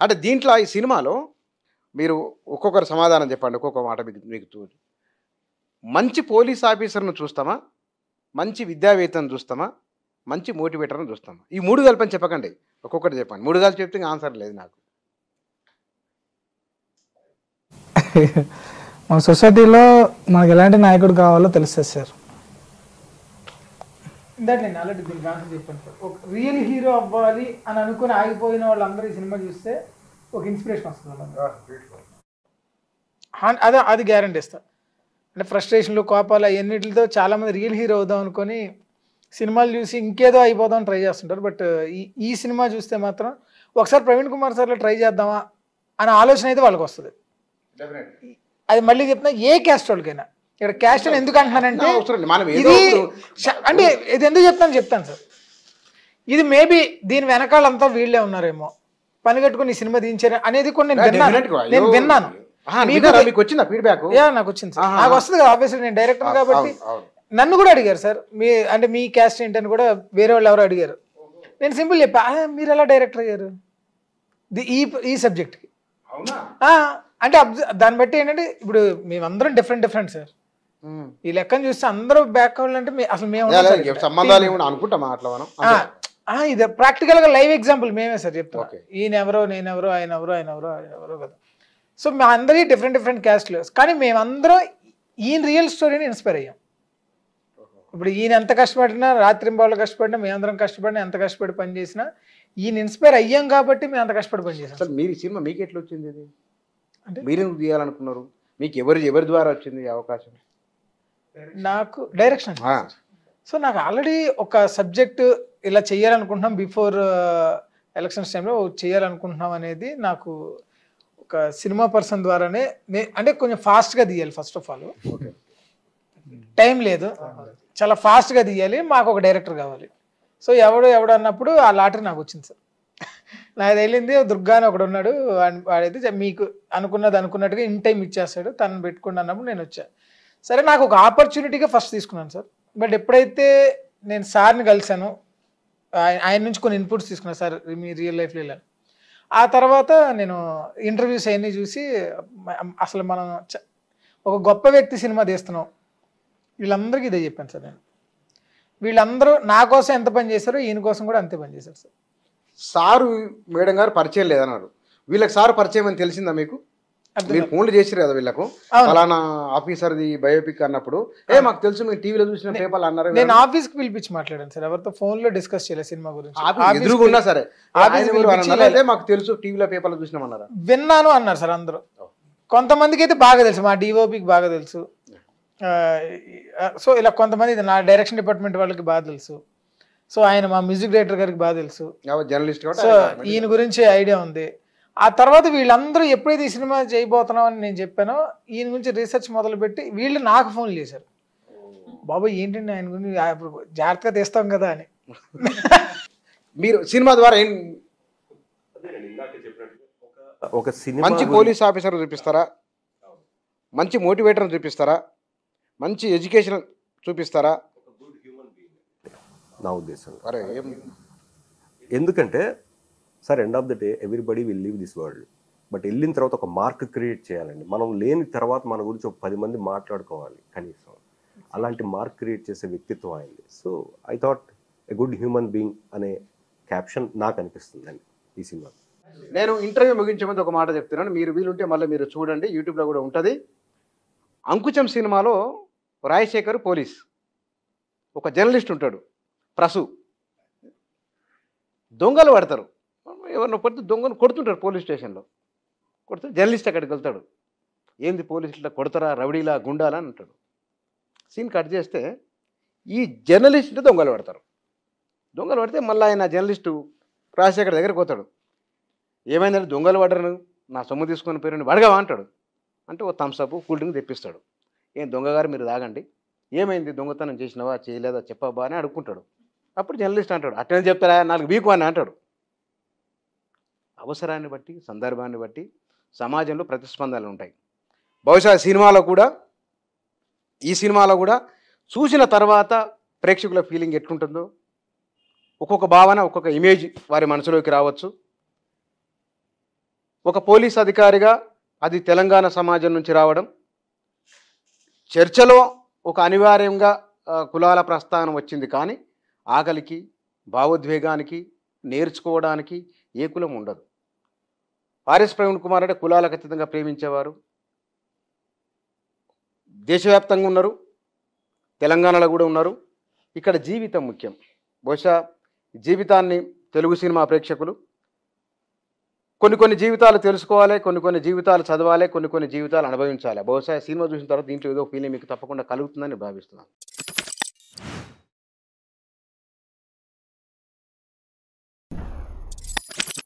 అంటే దీంట్లో ఈ సినిమాలో మీరు ఒక్కొక్కరు సమాధానం చెప్పండి, ఒక్కొక్క మాట మీకు మంచి పోలీస్ ఆఫీసర్ను చూస్తామా, మంచి విద్యావేత్తను చూస్తామా, మంచి మోటివేటర్ను చూస్తామా? ఈ 3 కలిపని చెప్పకండి, ఒక్కొక్కటి చెప్పండి. 3 కలిపి చెప్తే ఆన్సర్ లేదు నాకు. మన సొసైటీలో మనకు ఎలాంటి నాయకుడు కావాలో తెలుస్తుంది సార్. ఇందాక నేను ఆల్రెడీ దీనికి ఆన్సర్ చెప్పాను సార్. ఒక రియల్ హీరో అవ్వాలి అని అనుకుని ఆగిపోయిన వాళ్ళందరూ ఈ సినిమా చూస్తే ఒక ఇన్స్పిరేషన్ వస్తుంది. అది గ్యారంటీ ఇస్తా. అంటే ఫ్రస్ట్రేషన్లు, కోపాలు అవన్నిటితో చాలామంది రియల్ హీరో అవుదాం అనుకొని సినిమాలు చూసి ఇంకేదో అయిపోదాం ట్రై చేస్తుంటారు. బట్ ఈ సినిమా చూస్తే మాత్రం ఒకసారి ప్రవీణ్ కుమార్ సార్లో ట్రై చేద్దామా అనే ఆలోచన అయితే వాళ్ళకి వస్తుంది. అది మళ్ళీ చెప్తున్నా, ఏ క్యాస్ట్ వాళ్ళకైనా. ఇక్కడ క్యాస్ట్ అని ఎందుకు అంటున్నానంటే, ఇది అంటే ఇది ఎందుకు చెప్తాను సార్. ఇది మేబీ దీని వెనకాలంతా వీళ్ళే ఉన్నారేమో, పని కట్టుకుని ఈ సినిమా దించారు అనేది కూడా నేను విన్నాను. మీకు వచ్చిందా ఫీడ్బ్యాక్? నాకు వచ్చింది సార్, నాకు వస్తుంది కదా ఆబ్వియస్లీ, నేను డైరెక్టర్ కాబట్టి. నన్ను కూడా అడిగారు సార్, మీ క్యాస్ట్ ఏంటని కూడా వేరే వాళ్ళు ఎవరో అడిగారు. నేను సింపుల్ చెప్పా, మీరు ఎలా డైరెక్టర్ అయ్యారు ఈ సబ్జెక్ట్కి అంటే. దాన్ని బట్టి ఏంటంటే, ఇప్పుడు మేమందరం డిఫరెంట్ సార్. ఈ లెక్కను చూస్తే అందరూ బ్యాక్ కావాలంటే అసలు మేము ఇది ప్రాక్టికల్ గా లైవ్ ఎగ్జాంపుల్ మేమే సార్ చెప్తాం. ఈయన ఎవరో, నేనెవరో, ఆయన ఎవరో కదా. సో మా అందరి డిఫరెంట్ క్యాస్ట్లు, కానీ మేమందరం ఈయన రియల్ స్టోరీని ఇన్స్పైర్ అయ్యాం. ఇప్పుడు ఈయన ఎంత కష్టపడినా, రాత్రింబాళ్ళు కష్టపడినా, మేమందరం కష్టపడినా, ఎంత కష్టపడి పని చేసినా ఈయన ఇన్స్పైర్ అయ్యాం కాబట్టి మేము అంత కష్టపడి పని చేసాం. మీరు సినిమా మీకు ఎట్లా వచ్చింది? ఇది అంటే మీరెందుకు తీయాలనుకున్నారు? మీకు ఎవరి ద్వారా వచ్చింది అవకాశం? నాకు డైరెక్షన్. సో నాకు ఆల్రెడీ ఒక సబ్జెక్ట్ ఇలా చేయాలనుకుంటున్నాం, బిఫోర్ ఎలక్షన్స్ టైంలో చేయాలనుకుంటున్నాం అనేది నాకు ఒక సినిమా పర్సన్ ద్వారానే. అంటే కొంచెం ఫాస్ట్గా తీయాలి, ఫస్ట్ ఆఫ్ ఆల్ టైం లేదు, చాలా ఫాస్ట్గా తీయాలి, మాకు ఒక డైరెక్టర్ కావాలి. సో ఎవడు అన్నప్పుడు ఆ లాటరీ నాకు వచ్చింది సార్. నాకు తెలియంది దుర్గా అని ఒకడు ఉన్నాడు, వాడైతే మీకు అనుకున్నట్టుగా ఇన్ టైం ఇచ్చేస్తాడు, తనను పెట్టుకుని అన్నప్పుడు నేను వచ్చాను. సరే, నాకు ఒక ఆపర్చునిటీగా ఫస్ట్ తీసుకున్నాను సార్. బట్ ఎప్పుడైతే నేను సార్ని కలిశాను, ఆయన నుంచి కొన్ని ఇన్పుట్స్ తీసుకున్నాను, సార్ మీ రియల్ లైఫ్లో వెళ్ళాను. ఆ తర్వాత నేను ఇంటర్వ్యూస్ అవన్నీ చూసి, అసలు మనం ఒక గొప్ప వ్యక్తి సినిమా తీస్తున్నాం, వీళ్ళందరికీ ఇదే చెప్పాను సార్ నేను. వీళ్ళందరూ నా కోసం ఎంత పని చేశారో ఈయన కోసం కూడా అంతే పని చేశారు సార్. సారు మేడం గారు పరిచయం లేదన్నారు, వీళ్ళకి సారు పరిచయం అని తెలిసిందా మీకు? మీరు ఫోన్లు చేసారు కదా వీళ్ళకు, ఫలానా ఆఫీసర్ది బయోపిక్ అన్నప్పుడు, మాకు తెలుసు మీరు టీవీలో చూసిన పేపర్లు అన్నారు. నేను ఆఫీస్కి పిలిపించి మాట్లాడాను సార్, ఎవరితో ఫోన్లో డిస్కస్ చేయలేదు సినిమా గురించి. ఎదురుగున్నా సరే మాకు తెలుసు టీవీలో పేపర్లో చూసినామన్నారా? విన్నాను అన్నారు సార్ అందరూ. కొంతమందికి అయితే బాగా తెలుసు, మా డిఓపికి బాగా తెలుసు. సో ఇలా కొంతమంది, నా డైరెక్షన్ డిపార్ట్మెంట్ వాళ్ళకి బాగా తెలుసు. సో ఆయన మా మ్యూజిక్ డైరెక్టర్ గారికి బాగా తెలుసు, జర్నలిస్ట్. సో ఈయన గురించి ఐడియా ఉంది. ఆ తర్వాత వీళ్ళందరూ ఎప్పుడైతే ఈ సినిమా చేయబోతున్నాం అని నేను చెప్పానో, ఈయన గురించి రీసెర్చ్ మొదలుపెట్టి వీళ్ళు నాకు ఫోన్లు చేశారు, బాబు ఏంటండి ఆయన గురించి జాగ్రత్తగా తీస్తాం కదా అని. మీరు సినిమా ద్వారా ఏం ఒక సినిమా మంచి పోలీస్ ఆఫీసర్ చూపిస్తారా, మంచి మోటివేటర్ చూపిస్తారా, మంచి ఎడ్యుకేషన్ చూపిస్తారా? నా ఉద్దేశం. ఎందుకంటే sir, end of the day everybody will leave this world. But వెళ్ళిన తర్వాత ఒక మార్క్ క్రియేట్ చేయాలండి. మనం లేని తర్వాత మన గురించి ఒక 10 మంది మాట్లాడుకోవాలి కనీసం. అలాంటి మార్క్ క్రియేట్ చేసే వ్యక్తిత్వం అయింది. So I thought a good human being అనే క్యాప్షన్ నాకు అనిపిస్తుందండి ఈ సినిమా. నేను ఇంటర్వ్యూ ముగించే ముందు ఒక మాట చెప్తున్నాను, మీరు వీలుంటే మళ్ళీ మీరు చూడండి, యూట్యూబ్లో కూడా ఉంటుంది. అంకుశం సినిమాలో రాజశేఖర్ పోలీస్, ఒక జర్నలిస్ట్ ఉంటాడు ప్రసు, దొంగలు పడతారు, ఎవరినో పడితే దొంగను కొడుతుంటారు పోలీస్ స్టేషన్లో. కొడితే జర్నలిస్ట్ అక్కడికి వెళ్తాడు, ఏంది పోలీసులు కొడతారా, రౌడీలా, గుండాలా అని అంటాడు. సీన్ కట్ చేస్తే ఈ జర్నలిస్ట్ దొంగలు పడతారు. దొంగలు పడితే మళ్ళీ ఆయన జర్నలిస్టు రాజశేఖర్ దగ్గరికి పోతాడు, ఏమైందంటే దొంగలు పడరు, నా సొమ్ము తీసుకొని పేరుని అడగవా అంటాడు. అంటే ఓ థమ్స్అప్ కూల్ డ్రింక్ తెప్పిస్తాడు. ఏం దొంగగారు మీరు తాగండి, ఏమైంది దొంగతనం చేసినావా చేయలేదా చెప్పబ్బా అని అడుక్కుంటాడు. అప్పుడు జర్నలిస్ట్ అంటాడు, అట్లనే చెప్తారా 4 బీకు అని అంటాడు. అవసరాన్ని బట్టి, సందర్భాన్ని బట్టి సమాజంలో ప్రతిస్పందనలు ఉంటాయి. బహుశా ఈ సినిమాలో కూడా చూసిన తర్వాత ప్రేక్షకుల ఫీలింగ్ ఎట్లుంటుందో, ఒక్కొక్క భావన, ఒక్కొక్క ఇమేజ్ వారి మనసులోకి రావచ్చు. ఒక పోలీస్ అధికారిగా అది తెలంగాణ సమాజం నుంచి రావడం, చర్చలో ఒక అనివార్యంగా కులాల ప్రస్థానం వచ్చింది. కానీ ఆకలికి, భావోద్వేగానికి, నేర్చుకోవడానికి ఏ కులం ఉండదు. ఆర్ఎస్ ప్రవీణ్ కుమార్ అంటే కులాలకు అతీతంగా ప్రేమించేవారు. దేశవ్యాప్తంగా ఉన్నారు, తెలంగాణలో కూడా ఉన్నారు. ఇక్కడ జీవితం ముఖ్యం. బహుశా జీవితాన్ని తెలుగు సినిమా ప్రేక్షకులు కొన్ని జీవితాలు తెలుసుకోవాలి, కొన్ని జీవితాలు చదవాలి, కొన్ని జీవితాలు అనుభవించాలి. బహుశా సినిమా చూసిన తర్వాత దీంట్లో ఏదో ఫీలింగ్ మీకు తప్పకుండా కలుగుతుందని భావిస్తున్నాను.